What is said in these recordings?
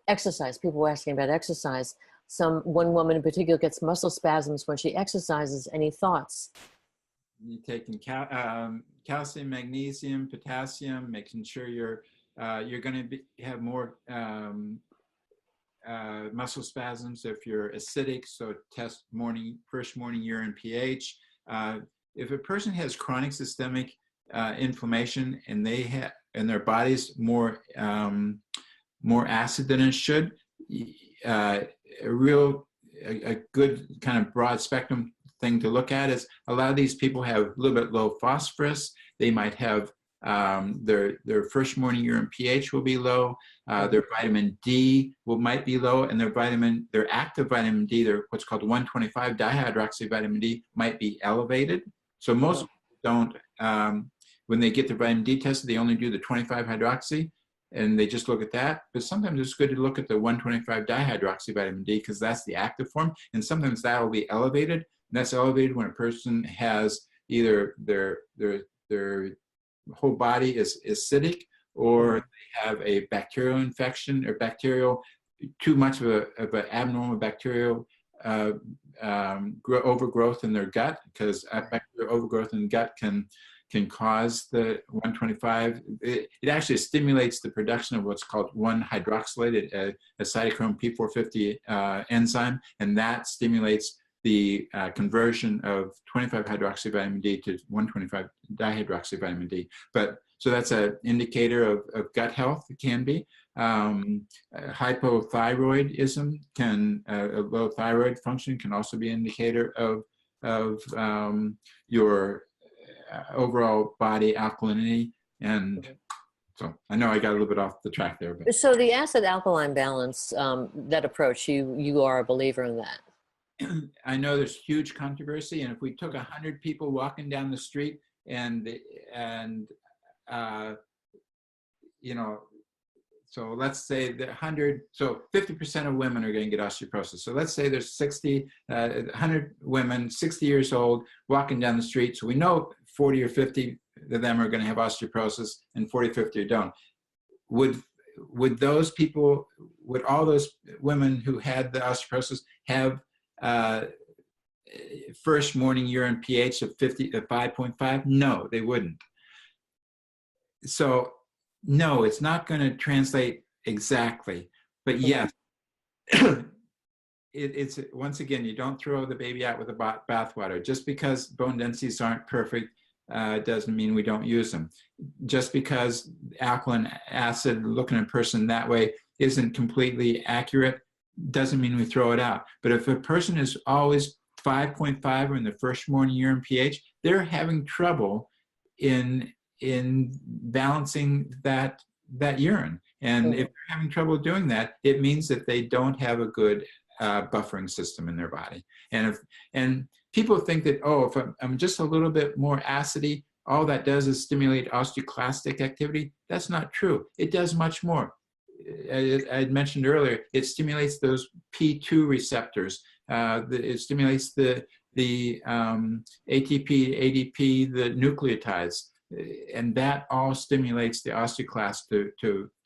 exercise. People were asking about exercise. One woman in particular gets muscle spasms when she exercises. Any thoughts? You're taking calcium, magnesium, potassium, making sure you're going to have more muscle spasms if you're acidic. So test first morning urine pH. If a person has chronic systemic inflammation and their body's more acid than it should, a good kind of broad spectrum thing to look at is a lot of these people have a little bit low phosphorus. They might have their first morning urine pH will be low. Their vitamin D might be low, and their active vitamin D, their what's called 125 dihydroxy vitamin D, might be elevated. So most don't. When they get their vitamin D tested, they only do the 25 hydroxy, and they just look at that. But sometimes it's good to look at the 125 dihydroxy vitamin D because that's the active form, and sometimes that will be elevated. And that's elevated when a person has either their whole body is acidic, or they have a bacterial infection or too much of an abnormal bacterial overgrowth in their gut, because bacterial overgrowth in the gut can cause the 125. It actually stimulates the production of what's called 1-hydroxylated, a cytochrome P450 enzyme, and that stimulates the conversion of 25-hydroxy vitamin D to 125 dihydroxy vitamin D. So that's an indicator of gut health. It can be. Hypothyroidism low thyroid function can also be an indicator of your overall body alkalinity. And so I know I got a little bit off the track there. But. So the acid alkaline balance, that approach, you are a believer in that? I know there's huge controversy, and if we took 100 people walking down the street and so let's say that 50% of women are going to get osteoporosis. So let's say there's 100 women, 60 years old, walking down the street. So we know 40 or 50 of them are going to have osteoporosis, and 40 or 50 don't. Would those people, would all those women who had the osteoporosis have first morning urine pH of 5.5? No, they wouldn't. So no, it's not going to translate exactly, but yes, it's once again, you don't throw the baby out with the bathwater. Just because bone densities aren't perfect doesn't mean we don't use them. Just because alkaline acid, looking at a person that way, isn't completely accurate doesn't mean we throw it out. But if a person is always 5.5 or in the first morning urine pH, they're having trouble in balancing that urine. And if they're having trouble doing that, it means that they don't have a good buffering system in their body. And people think that, if I'm just a little bit more acidy, all that does is stimulate osteoclastic activity. That's not true. It does much more. I had mentioned earlier, it stimulates those P2 receptors. It stimulates the ATP, ADP, the nucleotides, and that all stimulates the osteoclast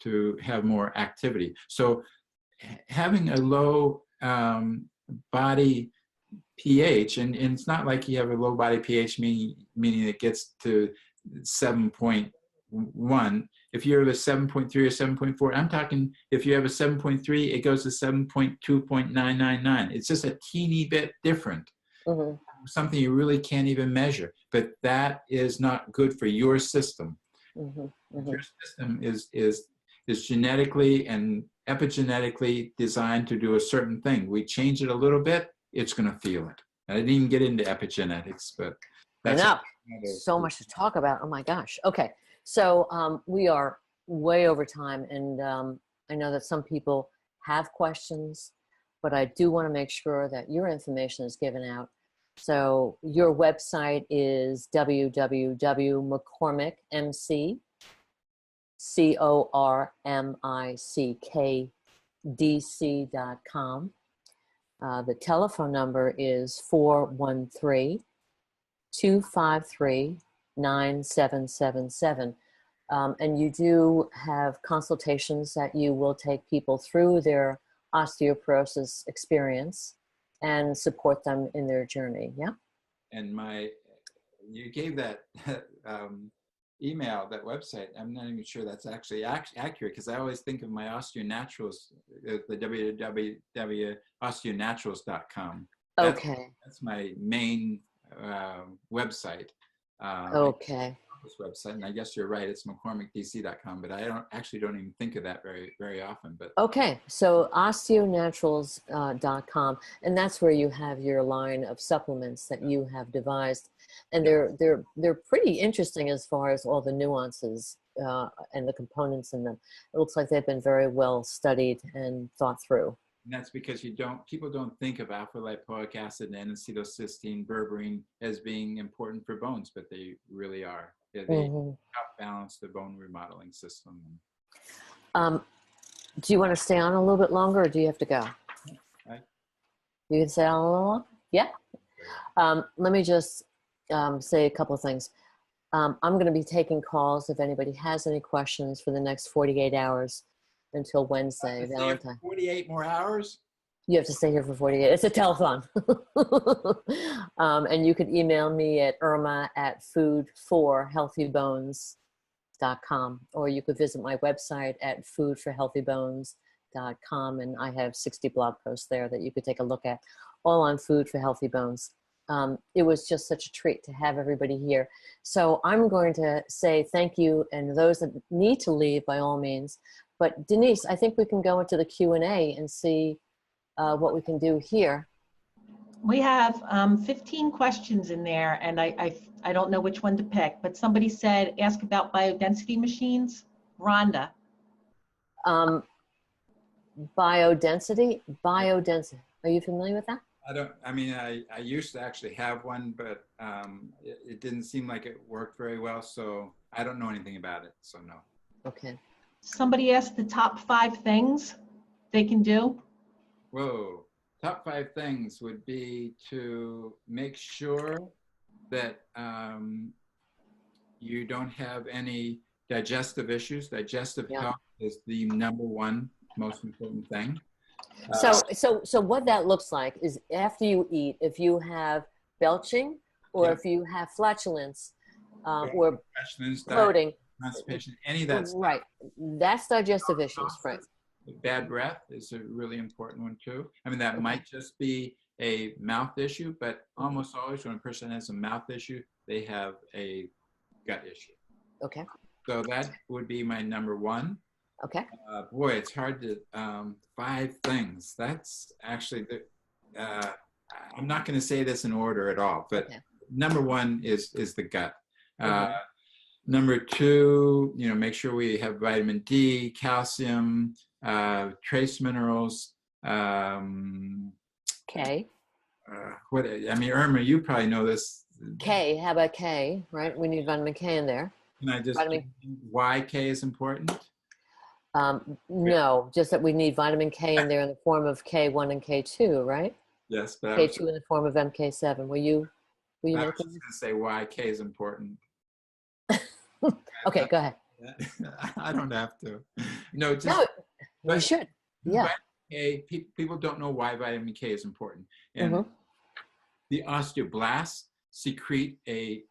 to have more activity. So having a low body pH, and it's not like you have a low body pH meaning it gets to 7.1. If you have a 7.3 or 7.4, I'm talking if you have a 7.3, it goes to 7.2.999. It's just a teeny bit different. Something you really can't even measure, but that is not good for your system. Your system is genetically and epigenetically designed to do a certain thing. We change it a little bit, it's going to feel it. I didn't even get into epigenetics, but that's so much to talk about. Oh my gosh. Okay. So we are way over time, and I know that some people have questions, but I do want to make sure that your information is given out. So your website is www.mccormickdc.com. The telephone number is 413-253-9777. And you do have consultations that you will take people through their osteoporosis experience and support them in their journey. Yeah. And you gave that email, that website. I'm not even sure that's actually accurate, because I always think of my Osteonaturals, the www.osteonaturals.com. That's my main website. Okay. This website, and I guess you're right, it's McCormickDC.com, but I don't even think of that very often. But okay, so osteonaturals.com, and that's where you have your line of supplements that you have devised, and they're pretty interesting as far as all the nuances and the components in them. It looks like they've been very well studied and thought through. And that's because people don't think of alpha lipoic acid and N-acetylcysteine, berberine as being important for bones, but they really are. They help balance the bone remodeling system. Do you want to stay on a little bit longer, or do you have to go? You can stay on a little longer? Yeah. Let me just say a couple of things. I'm going to be taking calls if anybody has any questions for the next 48 hours until Wednesday, Valentine. 48 more hours? You have to stay here for 48. It's a telethon. And you could email me at irma@foodforhealthybones.com, or you could visit my website at foodforhealthybones.com, and I have 60 blog posts there that you could take a look at, all on food for healthy bones. It was just such a treat to have everybody here. So I'm going to say thank you, and those that need to leave, by all means. But Denise, I think we can go into the Q&A and see what we can do here. We have 15 questions in there, and I don't know which one to pick, but somebody said, ask about biodensity machines. Rhonda. Biodensity? Biodensity. Are you familiar with that? I used to actually have one, but it didn't seem like it worked very well, so I don't know anything about it, so no. Okay. Somebody asked the top 5 things they can do. Whoa. Top 5 things would be to make sure that you don't have any digestive issues. Digestive health is the #1 most important thing. So what that looks like is, after you eat, if you have belching, or if you have flatulence, or bloating, constipation, any of that stuff. Right. That's digestive issues, right? Bad breath is a really important one too. That might just be a mouth issue, but almost always when a person has a mouth issue, they have a gut issue. Okay. So that would be my #1. Okay. Boy, it's hard to, 5 things. That's actually, I'm not going to say this in order at all, but #1 is the gut. #2, make sure we have vitamin D, calcium, trace minerals. K. Irma, you probably know this. K. How about K? Right. We need vitamin K in there. Can I just why K is important? No, just that we need vitamin K in there in the form of K1 and K2, right? Yes, but K2 in the form of MK7. Were you I was just going to say why K is important. Okay, go ahead. I don't have to. No, you should. Yeah. K, people don't know why vitamin K is important. And the osteoblasts secrete a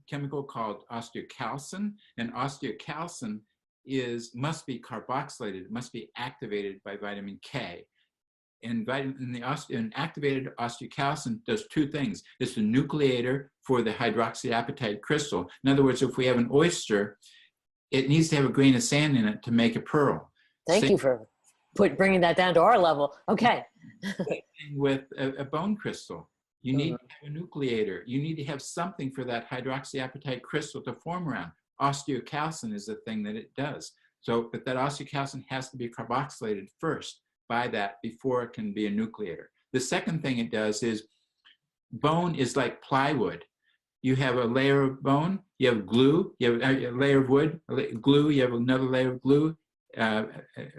chemical called osteocalcin, and osteocalcin must be carboxylated, it must be activated by vitamin K. And activated osteocalcin does 2 things. It's the nucleator for the hydroxyapatite crystal. In other words, if we have an oyster, it needs to have a grain of sand in it to make a pearl. Thank you for bringing that down to our level. Okay. Same thing with a bone crystal. You need to have a nucleator. You need to have something for that hydroxyapatite crystal to form around. Osteocalcin is the thing that it does. But that osteocalcin has to be carboxylated first by that before it can be a nucleator. The second thing it does is, bone is like plywood. You have a layer of bone, you have glue, you have a layer of wood, glue, you have another layer of glue,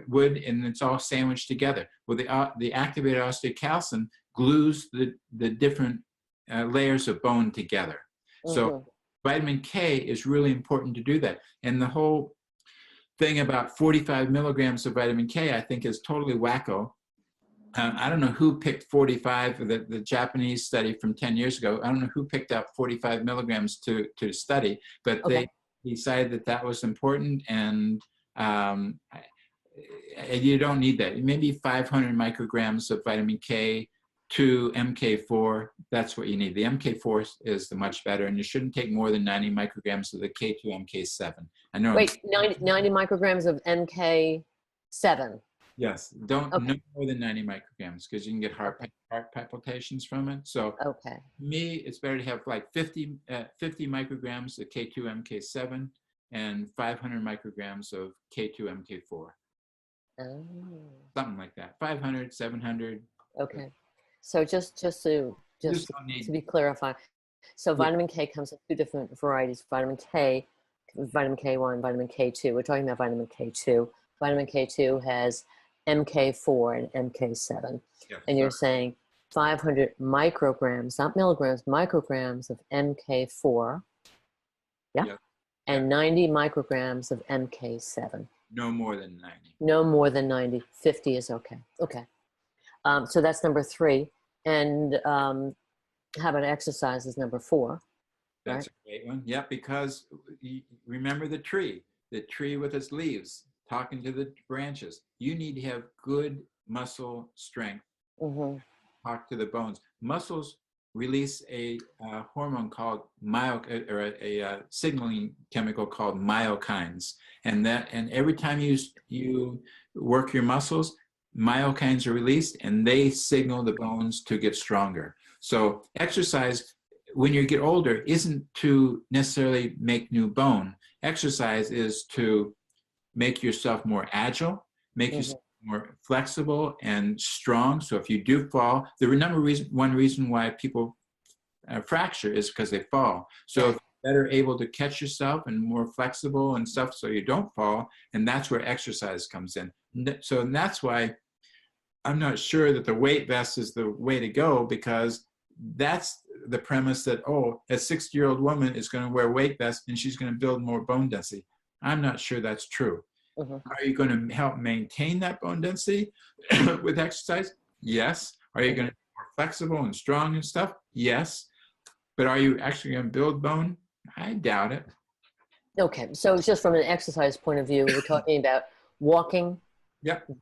wood, and it's all sandwiched together. Well, the activated osteocalcin glues the different layers of bone together. So vitamin K is really important to do that. And the whole thing about 45 milligrams of vitamin K, I think, is totally wacko. I don't know who picked 45, the Japanese study from 10 years ago. I don't know who picked up 45 milligrams to study, but they decided that that was important, and you don't need that. Maybe 500 micrograms of vitamin K to MK4, that's what you need. The MK4 is the much better, and you shouldn't take more than 90 micrograms of the K2, MK7. I know. Wait, 90 micrograms of MK7. Yes, no more than 90 micrograms, because you can get heart palpitations from it. So me, it's better to have like 50 micrograms of K2, MK7 and 500 micrograms of K2, MK4. Oh. Something like that. 500, 700. Okay. So just to be clarified, so vitamin K comes in two different varieties: vitamin K, vitamin K1, vitamin K2. We're talking about vitamin K2. Vitamin K2 has MK4 and MK7, and you're saying 500 micrograms, not milligrams, micrograms of MK4, and 90 micrograms of MK7. No more than 90. No more than 90. 50 is okay. Okay. So that's number 3. And how about exercise is number 4? That's a great one. Yeah, because remember the tree with its leaves talking to the branches. You need to have good muscle strength. Talk to the bones. Muscles release a hormone called a signaling chemical called myokines, and every time you work your muscles, myokines are released, and they signal the bones to get stronger. So exercise, when you get older, isn't to necessarily make new bone. Exercise is to make yourself more agile, make yourself more flexible and strong. So if you do fall, one reason why people fracture is because they fall. So if you're better able to catch yourself and more flexible and stuff so you don't fall, and that's where exercise comes in. So that's why I'm not sure that the weight vest is the way to go, because that's the premise that, a 60-year-old woman is going to wear weight vest and she's going to build more bone density. I'm not sure that's true. Are you going to help maintain that bone density with exercise? Yes. Are you going to be more flexible and strong and stuff? Yes. But are you actually going to build bone? I doubt it. Okay. So just from an exercise point of view, we're talking about walking,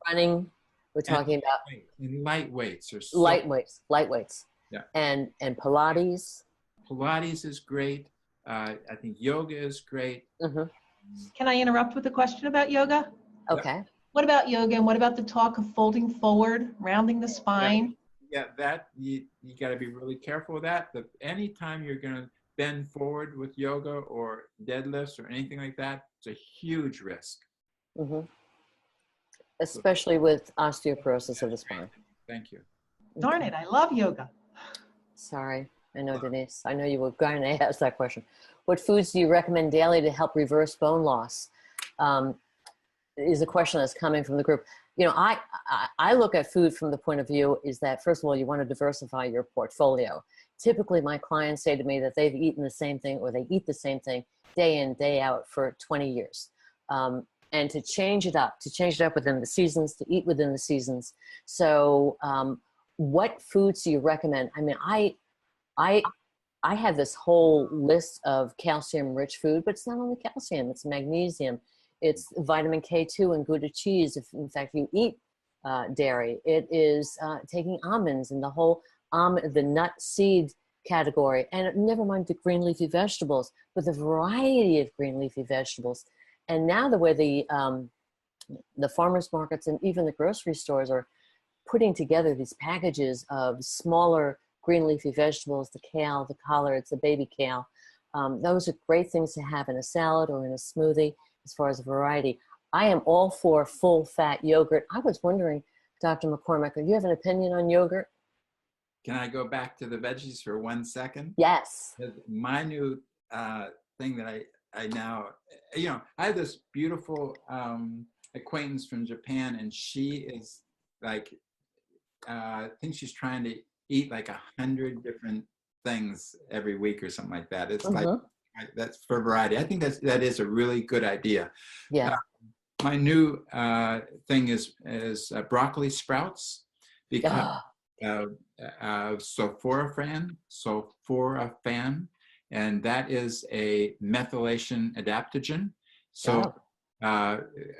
running. We're talking about light weights. Light weights. Yeah. And Pilates. Pilates is great. I think yoga is great. Can I interrupt with a question about yoga? Okay. What about yoga, and what about the talk of folding forward, rounding the spine? Yeah, that you got to be really careful with that. Anytime you're going to bend forward with yoga or deadlifts or anything like that, it's a huge risk. Especially with osteoporosis of the spine. Thank you. Darn it, I love yoga. Sorry. I know, Denise. I know you were going to ask that question. What foods do you recommend daily to help reverse bone loss? Is a question that's coming from the group. You know, I look at food from the point of view is that, first of all, you want to diversify your portfolio. Typically, my clients say to me that they've eaten the same thing, or they eat the same thing day in, day out for 20 years. And to change it up within the seasons, to eat within the seasons. So what foods do you recommend? I mean, I have this whole list of calcium-rich food, but it's not only calcium, it's magnesium, it's vitamin K2 and Gouda cheese, if in fact you eat dairy. It is taking almonds and the whole the nut seed category, and never mind the green leafy vegetables, but the variety of green leafy vegetables. And now the way the farmers markets and even the grocery stores are putting together these packages of smaller green leafy vegetables, the kale, the collards, the baby kale. Those are great things to have in a salad or in a smoothie as far as a variety. I am all for full fat yogurt. I was wondering, Dr. McCormick, do you have an opinion on yogurt? Can I go back to the veggies for 1 second? Yes. My new thing that I now, I have this beautiful acquaintance from Japan, and she is like, I think she's trying to eat like 100 different things every week or something like that. It's like That's for variety. I think that is a really good idea. Yeah. My new thing is broccoli sprouts, because of sulforaphane, and that is a methylation adaptogen. So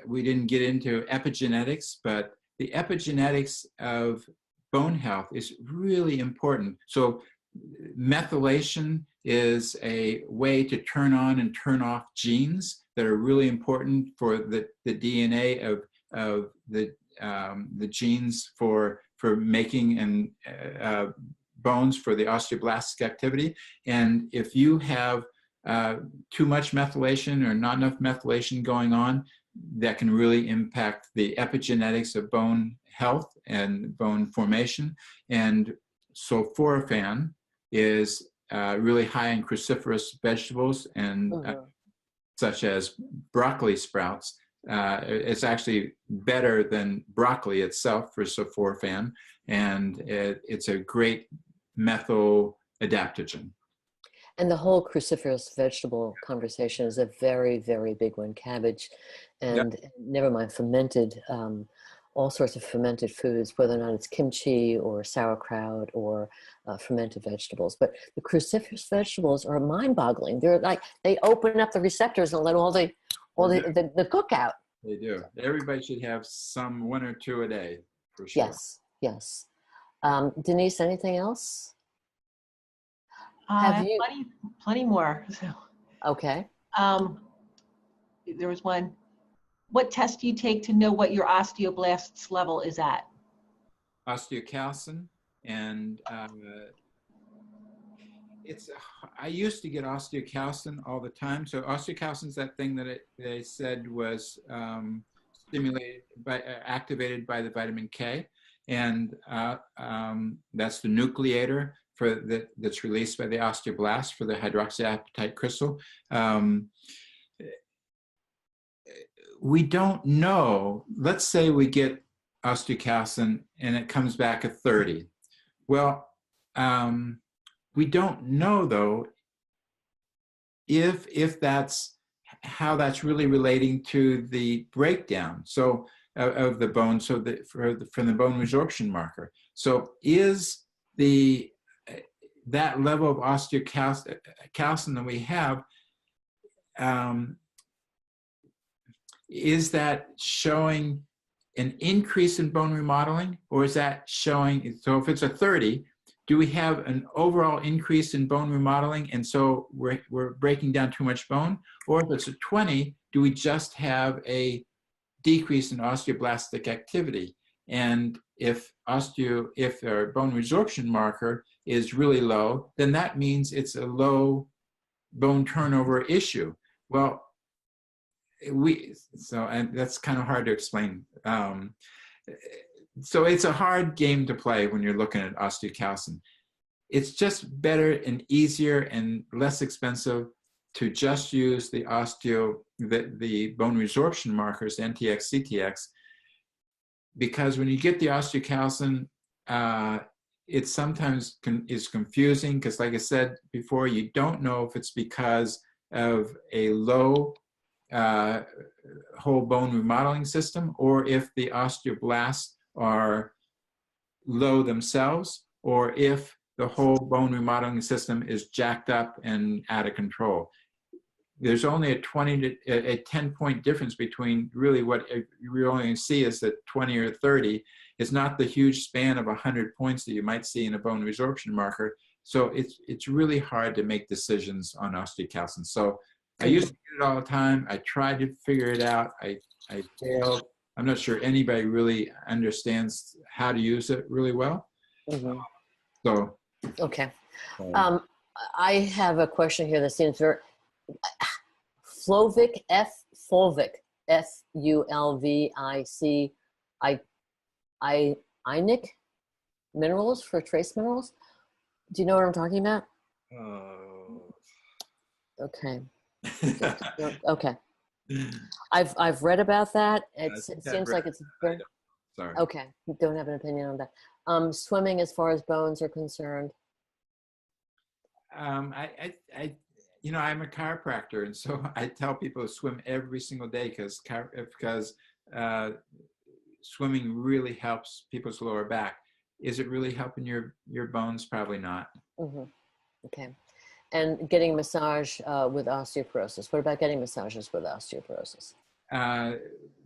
we didn't get into epigenetics, but the epigenetics of bone health is really important. So methylation is a way to turn on and turn off genes that are really important for the DNA of the genes for making and bones for the osteoblastic activity. And if you have too much methylation or not enough methylation going on, that can really impact the epigenetics of bone health and bone formation. And sulforaphane is really high in cruciferous vegetables, and such as broccoli sprouts. It's actually better than broccoli itself for sulforaphane, and it's a great methyl adaptogen. And the whole cruciferous vegetable conversation is a very, very big one. Cabbage and never mind fermented, all sorts of fermented foods, whether or not it's kimchi or sauerkraut or fermented vegetables. But the cruciferous vegetables are mind-boggling. They're like, they open up the receptors and let all the cook out. They do. Everybody should have one or two a day, for sure. Yes, yes. Denise, anything else? Have you? Plenty more. So. Okay. There was one. What test do you take to know what your osteoblasts level is at? Osteocalcin, and I used to get osteocalcin all the time. So osteocalcin is that thing that they said was activated by the vitamin K, and that's the nucleator that's released by the osteoblast for the hydroxyapatite crystal. We don't know. Let's say we get osteocalcin and it comes back at 30. Well, we don't know though if that's how that's really relating to the breakdown of the bone. So from the bone resorption marker. So is that level of osteocalcin that we have, is that showing an increase in bone remodeling, or is that showing, so if it's a 30, do we have an overall increase in bone remodeling and so we're breaking down too much bone? Or if it's a 20, do we just have a decrease in osteoblastic activity? And if our bone resorption marker is really low, then that means it's a low bone turnover issue. Well, and that's kind of hard to explain. So it's a hard game to play when you're looking at osteocalcin. It's just better and easier and less expensive to just use the bone resorption markers, NTX, CTX, because when you get the osteocalcin, it sometimes is confusing because, like I said before, you don't know if it's because of a low whole bone remodeling system, or if the osteoblasts are low themselves, or if the whole bone remodeling system is jacked up and out of control. There's only a 10-point difference between really what you only see is that 20 or 30. It's not the huge span of 100 points that you might see in a bone resorption marker. So it's really hard to make decisions on osteocalcin. So I used to get it all the time. I tried to figure it out. I failed. I'm not sure anybody really understands how to use it really well. So. Okay. I have a question here that seems very, Fulvic, F-U-L-V-I-C, INHC minerals for trace minerals. Do you know what I'm talking about? Okay. Okay. I've read about that. It seems like it's very. Sorry. Okay. You don't have an opinion on that. Swimming as far as bones are concerned. I'm a chiropractor, and so I tell people to swim every single day because swimming really helps people's lower back. Is it really helping your bones? Probably not. Mm-hmm. Okay. And getting massage with osteoporosis. What about getting massages with osteoporosis?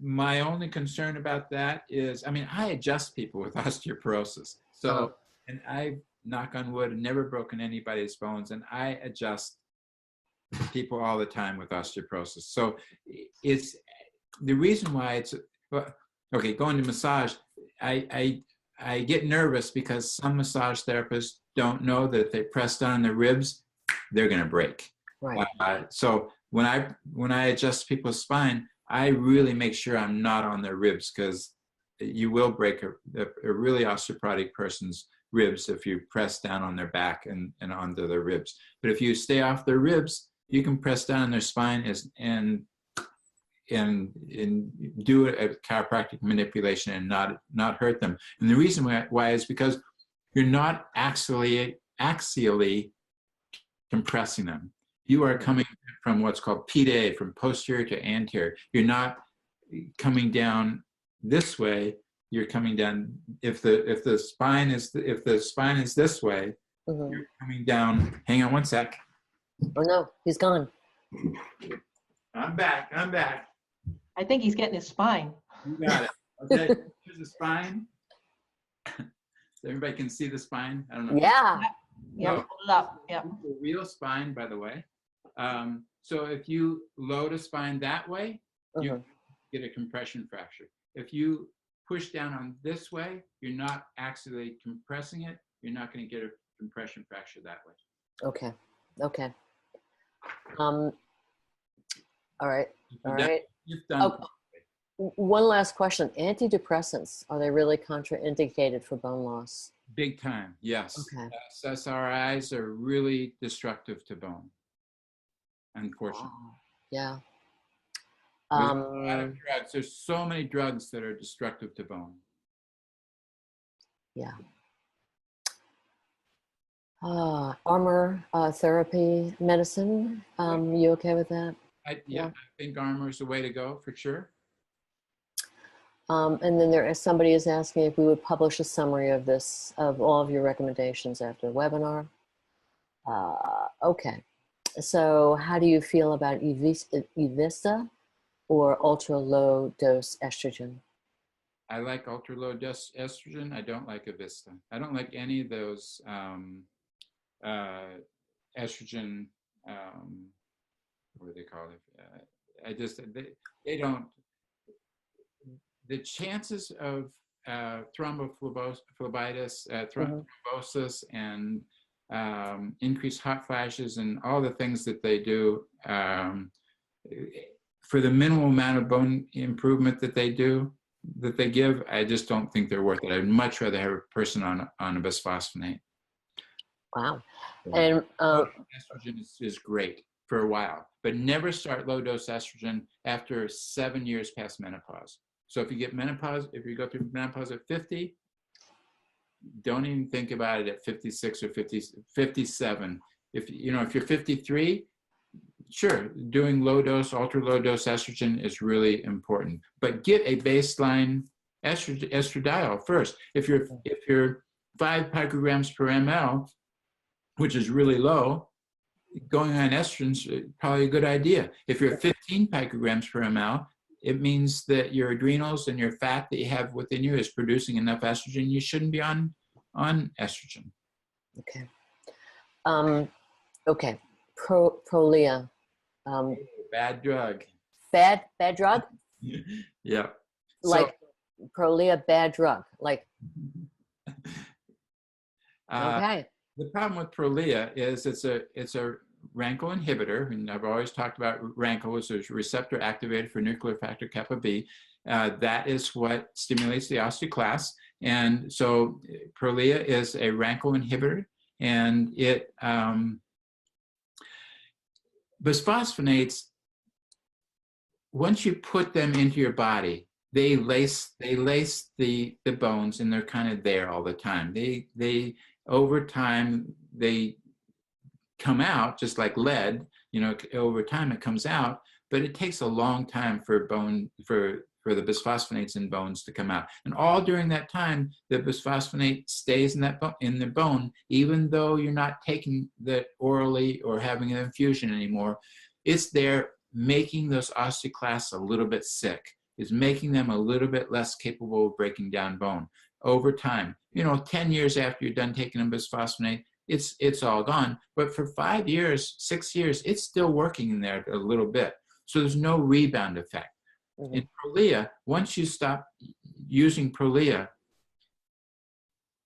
My only concern about that is, I adjust people with osteoporosis. So, and I, knock on wood, never broken anybody's bones, and I adjust people all the time with osteoporosis. So it's the reason why it's, okay, going to massage, I get nervous because some massage therapists don't know that if they press down on the ribs, they're going to break. Right. So when I adjust people's spine, I really make sure I'm not on their ribs, because you will break a really osteoporotic person's ribs if you press down on their back and onto their ribs. But if you stay off their ribs, you can press down on their spine and do a chiropractic manipulation and not hurt them. And the reason why is because you're not axially compressing them. You are coming from what's called P-A, from posterior to anterior. You're not coming down this way. You're coming down. If the spine is this way, Mm-hmm. you're coming down. Hang on one sec. Oh no, he's gone. I'm back. I think he's getting his spine. You got it. Okay, here's the spine. So everybody can see the spine. I don't know. Yeah. Yeah, hold it up. Yeah. The real spine, by the way. So if you load a spine that way, you get a compression fracture. If you push down on this way, you're not axially compressing it. You're not going to get a compression fracture that way. Okay. All right. You've done. One last question. Antidepressants, are they really contraindicated for bone loss? Big time, yes. Okay. SSRIs are really destructive to bone, unfortunately. Yeah. There's a lot of drugs. There's so many drugs that are destructive to bone. Yeah. Armor therapy medicine. You okay with that? I think armor is the way to go for sure. And then somebody is asking if we would publish a summary of all of your recommendations after the webinar. Okay. So how do you feel about Evista or ultra low dose estrogen? I like ultra low dose estrogen. I don't like Evista. I don't like any of those estrogen, what do they call it? They don't. The chances of thrombophlebitis, thrombosis, and increased hot flashes, and all the things that they do, for the minimal amount of bone improvement that they give, I just don't think they're worth it. I'd much rather have a person on a bisphosphonate. Wow. And estrogen is great for a while, but never start low dose estrogen after 7 years past menopause. So if you get menopause, if you go through menopause at 50, don't even think about it at 56 or 57. If you're 53, sure, doing low dose, ultra low dose estrogen is really important. But get a baseline estradiol first. If you're 5 picograms per ml, which is really low, going on estrogen is probably a good idea. If you're 15 picograms per ml, it means that your adrenals and your fat that you have within you is producing enough estrogen. You shouldn't be on estrogen. Okay. Okay. Prolia. Bad drug. Bad drug? Yeah. Like Prolia, bad drug. Like. Okay. The problem with Prolia is it's a RANKL inhibitor, and I've always talked about RANKL as a receptor activated for nuclear factor kappa B. That is what stimulates the osteoclast. And so Prolia is a RANKL inhibitor, and it bisphosphonates, once you put them into your body, they lace the bones, and they're kind of there all the time. They over time, they come out just like lead. over time it comes out, but it takes a long time for the bisphosphonates in bones to come out. And all during that time, the bisphosphonate stays in the bone, even though you're not taking that orally or having an infusion anymore. It's there making those osteoclasts a little bit sick. It's making them a little bit less capable of breaking down bone over time. 10 years after you're done taking a bisphosphonate, it's all gone. But for 5 years, 6 years, it's still working in there a little bit. So there's no rebound effect. Mm-hmm. In Prolia, once you stop using Prolia,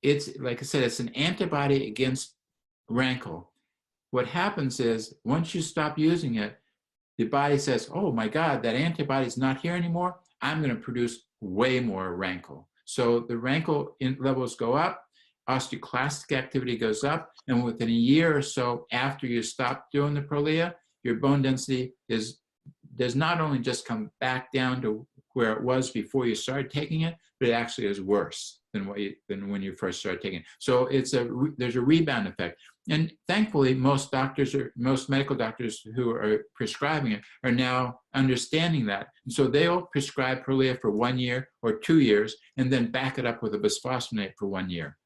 it's, like I said, it's an antibody against rankle. What happens is, once you stop using it, the body says, oh my God, that antibody is not here anymore. I'm going to produce way more rankle. So the rankle levels go up, osteoclastic activity goes up, and within a year or so after you stop doing the Prolia, your bone density does not only just come back down to where it was before you started taking it, but it actually is worse than when you first started taking it. So there's a rebound effect. And thankfully, most medical doctors who are prescribing it are now understanding that. And so they'll prescribe Prolia for 1 year or 2 years, and then back it up with a bisphosphonate for 1 year.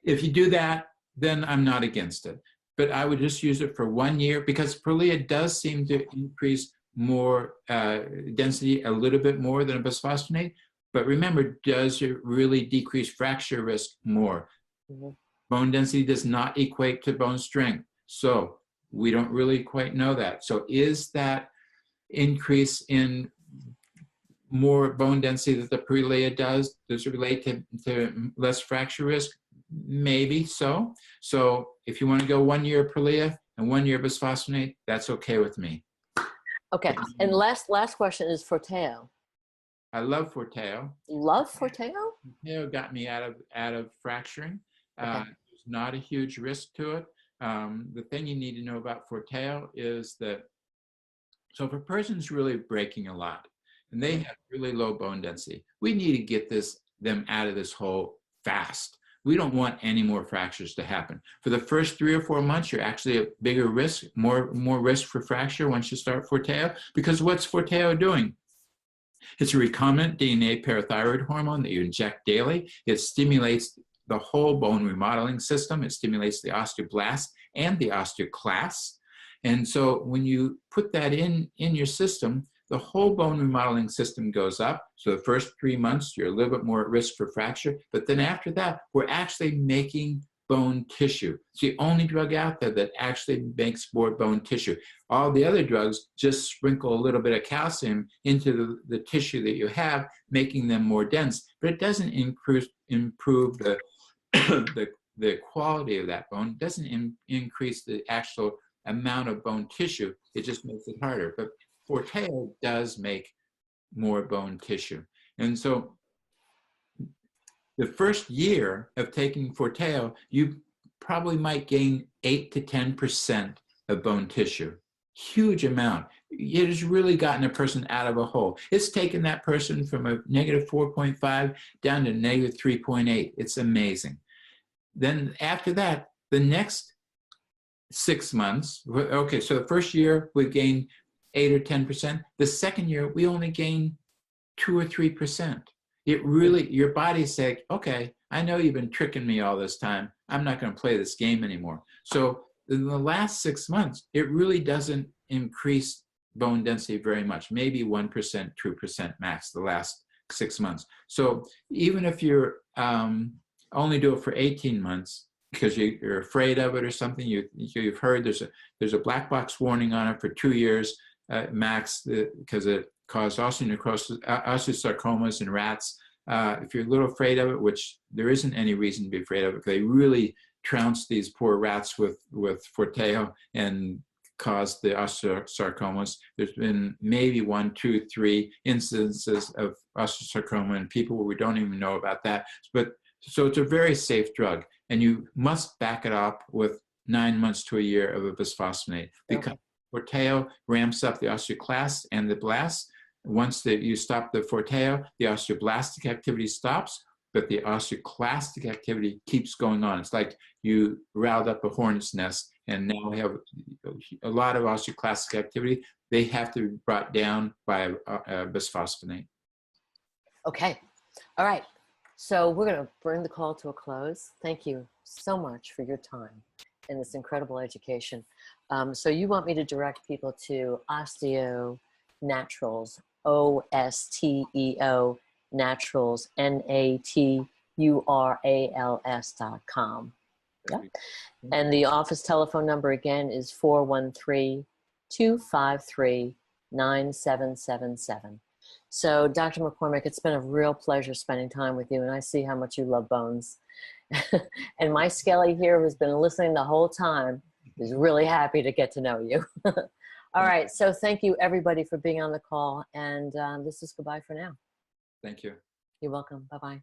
If you do that, then I'm not against it. But I would just use it for 1 year, because Prolia does seem to increase more density a little bit more than a bisphosphonate. But remember, does it really decrease fracture risk more? Mm-hmm. Bone density does not equate to bone strength. So we don't really quite know that. So is that increase in more bone density that the Prolia does it relate to less fracture risk? Maybe so. So if you want to go 1 year Prolia and 1 year bisphosphonate, that's okay with me. Okay. And last question is Forteo. I love Forteo. Love Forteo? Forteo got me out of fracturing. Okay. There's not a huge risk to it. The thing you need to know about Forteo is that, so if a person's really breaking a lot and they have really low bone density, we need to get them out of this hole fast. We don't want any more fractures to happen. For the first 3 or 4 months, you're actually at bigger risk, more risk for fracture once you start Forteo, because what's Forteo doing? It's a recombinant DNA parathyroid hormone that you inject daily. It stimulates the whole bone remodeling system. It stimulates the osteoblast and the osteoclasts. And so when you put that in your system, the whole bone remodeling system goes up. So the first 3 months, you're a little bit more at risk for fracture. But then after that, we're actually making bone tissue. It's the only drug out there that actually makes more bone tissue. All the other drugs just sprinkle a little bit of calcium into the tissue that you have, making them more dense. But it doesn't improve the the quality of that bone. It doesn't increase the actual amount of bone tissue. It just makes it harder. But Forteo does make more bone tissue. And so the first year of taking Forteo, you probably might gain 8 to 10% of bone tissue. Huge amount. It has really gotten a person out of a hole. It's taken that person from a negative 4.5 down to negative 3.8. It's amazing. Then after that, the next 6 months, okay, so the first year we gained 8 or 10%. The second year, we only gain 2 or 3%. It really, your body's saying, okay, I know you've been tricking me all this time. I'm not going to play this game anymore. So in the last 6 months, it really doesn't increase bone density very much, maybe 1%, 2% max the last 6 months. So even if you're only do it for 18 months, because you're afraid of it or something, you've heard there's a black box warning on it for 2 years max, because it caused osteonecrosis, osteosarcomas in rats. If you're a little afraid of it, which there isn't any reason to be afraid of it, they really trounced these poor rats with Forteo and caused the osteosarcomas. There's been maybe 1, 2, 3 instances of osteosarcoma in people where we don't even know about that. But so it's a very safe drug, and you must back it up with 9 months to a year of a bisphosphonate, because Forteo ramps up the osteoclasts and the blasts. Once you stop the Forteo, the osteoblastic activity stops, but the osteoclastic activity keeps going on. It's like you riled up a hornet's nest and now we have a lot of osteoclastic activity. They have to be brought down by bisphosphonate. Okay. All right. So we're going to bring the call to a close. Thank you so much for your time and this incredible education. So you want me to direct people to Osteo Naturals, OSTEO Naturals, NATURALS.com. Yeah. And the office telephone number again is 413-253-9777. So Dr. McCormick, it's been a real pleasure spending time with you, and I see how much you love bones. And my Skelly here, who's been listening the whole time, is really happy to get to know you. All right, so thank you everybody for being on the call, and this is goodbye for now. Thank you. You're welcome. Bye-bye.